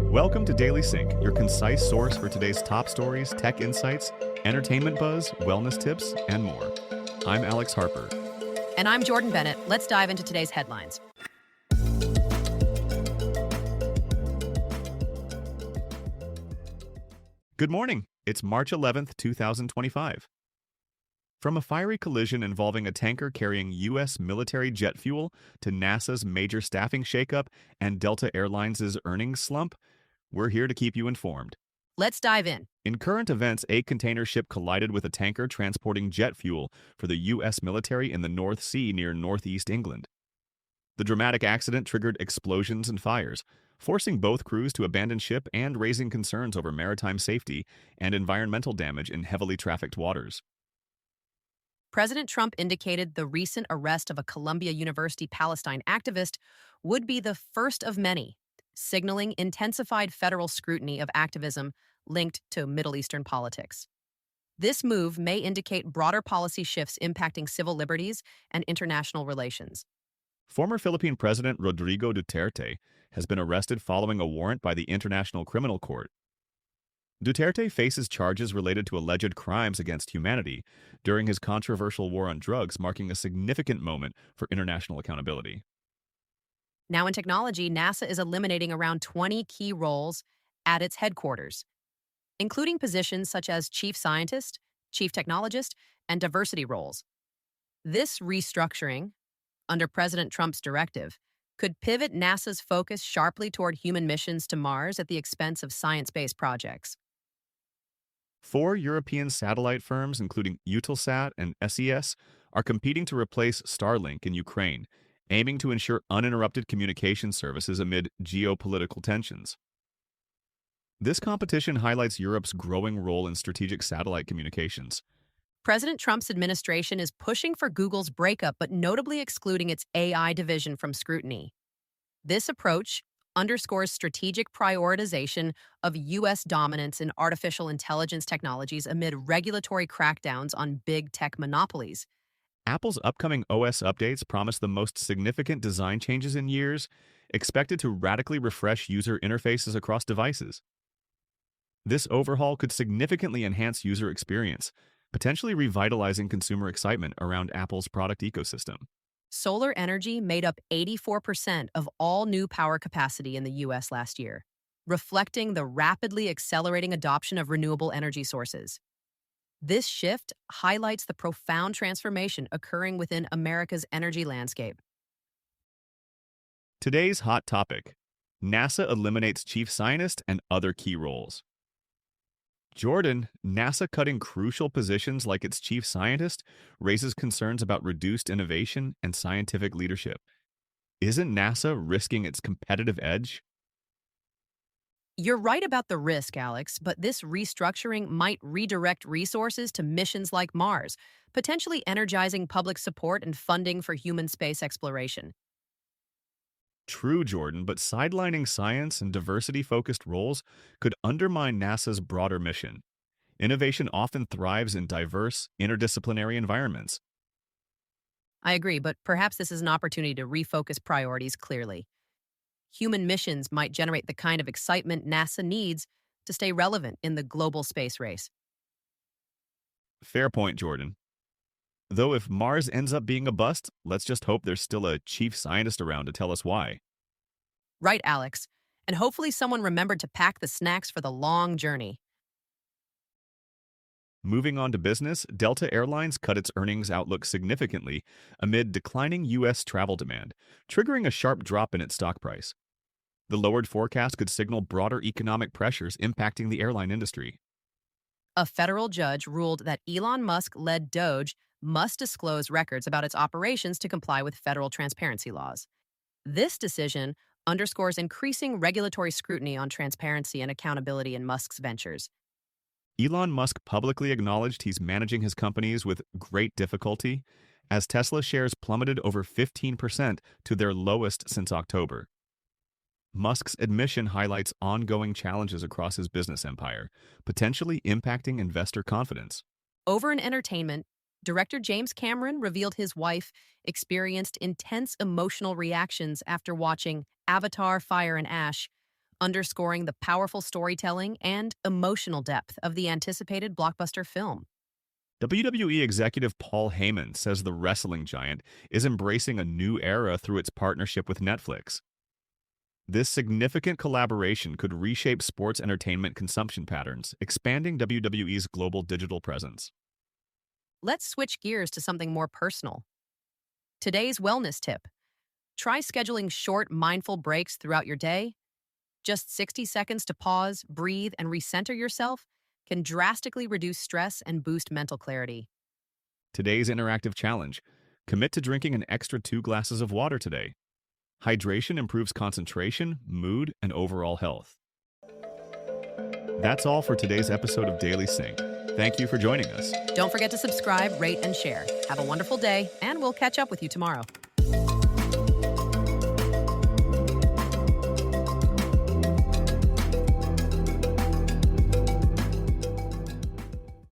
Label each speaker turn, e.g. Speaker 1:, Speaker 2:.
Speaker 1: Welcome to Daily Sync, your concise source for today's top stories, tech insights, entertainment buzz, wellness tips, and more. I'm Alex Harper.
Speaker 2: And I'm Jordan Bennett. Let's dive into today's headlines.
Speaker 1: Good morning. It's March 11th, 2025. From a fiery collision involving a tanker carrying U.S. military jet fuel to NASA's major staffing shakeup and Delta Airlines' earnings slump, we're here to keep you informed.
Speaker 2: Let's dive in.
Speaker 1: In current events, a container ship collided with a tanker transporting jet fuel for the U.S. military in the North Sea near northeast England. The dramatic accident triggered explosions and fires, forcing both crews to abandon ship and raising concerns over maritime safety and environmental damage in heavily trafficked waters.
Speaker 2: President Trump indicated the recent arrest of a Columbia University Palestine activist would be the first of many, signaling intensified federal scrutiny of activism linked to Middle Eastern politics. This move may indicate broader policy shifts impacting civil liberties and international relations.
Speaker 1: Former Philippine President Rodrigo Duterte has been arrested following a warrant by the International Criminal Court. Duterte faces charges related to alleged crimes against humanity during his controversial war on drugs, marking a significant moment for international accountability.
Speaker 2: Now in technology, NASA is eliminating around 20 key roles at its headquarters, including positions such as chief scientist, chief technologist, and diversity roles. This restructuring, under President Trump's directive, could pivot NASA's focus sharply toward human missions to Mars at the expense of science-based projects.
Speaker 1: 4 European satellite firms, including Eutelsat and SES, are competing to replace Starlink in Ukraine, aiming to ensure uninterrupted communication services amid geopolitical tensions. This competition highlights Europe's growing role in strategic satellite communications.
Speaker 2: President Trump's administration is pushing for Google's breakup, but notably excluding its AI division from scrutiny. This approach underscores strategic prioritization of U.S. dominance in artificial intelligence technologies amid regulatory crackdowns on big tech monopolies.
Speaker 1: Apple's upcoming OS updates promise the most significant design changes in years, expected to radically refresh user interfaces across devices. This overhaul could significantly enhance user experience, potentially revitalizing consumer excitement around Apple's product ecosystem.
Speaker 2: Solar energy made up 84% of all new power capacity in the U.S. last year, reflecting the rapidly accelerating adoption of renewable energy sources. This shift highlights the profound transformation occurring within America's energy landscape.
Speaker 1: Today's hot topic: NASA eliminates chief scientist and other key roles. Jordan, NASA cutting crucial positions like its chief scientist raises concerns about reduced innovation and scientific leadership. Isn't NASA risking its competitive edge?
Speaker 2: You're right about the risk, Alex, but this restructuring might redirect resources to missions like Mars, potentially energizing public support and funding for human space exploration.
Speaker 1: True, Jordan, but sidelining science and diversity-focused roles could undermine NASA's broader mission. Innovation often thrives in diverse, interdisciplinary environments.
Speaker 2: I agree, but perhaps this is an opportunity to refocus priorities clearly. Human missions might generate the kind of excitement NASA needs to stay relevant in the global space race.
Speaker 1: Fair point, Jordan. Though if Mars ends up being a bust, let's just hope there's still a chief scientist around to tell us why.
Speaker 2: Right, Alex. And hopefully someone remembered to pack the snacks for the long journey.
Speaker 1: Moving on to business, Delta Airlines cut its earnings outlook significantly amid declining U.S. travel demand, triggering a sharp drop in its stock price. The lowered forecast could signal broader economic pressures impacting the airline industry.
Speaker 2: A federal judge ruled that Elon Musk-led DOGE must disclose records about its operations to comply with federal transparency laws. This decision underscores increasing regulatory scrutiny on transparency and accountability in Musk's ventures.
Speaker 1: Elon Musk publicly acknowledged he's managing his companies with great difficulty, as Tesla shares plummeted over 15% to their lowest since October. Musk's admission highlights ongoing challenges across his business empire, potentially impacting investor confidence.
Speaker 2: Over in entertainment, Director James Cameron revealed his wife experienced intense emotional reactions after watching Avatar: Fire and Ash, underscoring the powerful storytelling and emotional depth of the anticipated blockbuster film.
Speaker 1: WWE executive Paul Heyman says the wrestling giant is embracing a new era through its partnership with Netflix. This significant collaboration could reshape sports entertainment consumption patterns, expanding WWE's global digital presence.
Speaker 2: Let's switch gears to something more personal. Today's wellness tip: try scheduling short, mindful breaks throughout your day. Just 60 seconds to pause, breathe, and recenter yourself can drastically reduce stress and boost mental clarity.
Speaker 1: Today's interactive challenge: commit to drinking an extra 2 glasses of water today. Hydration improves concentration, mood, and overall health. That's all for today's episode of Daily Sync. Thank you for joining us.
Speaker 2: Don't forget to subscribe, rate, and share. Have a wonderful day, and we'll catch up with you tomorrow.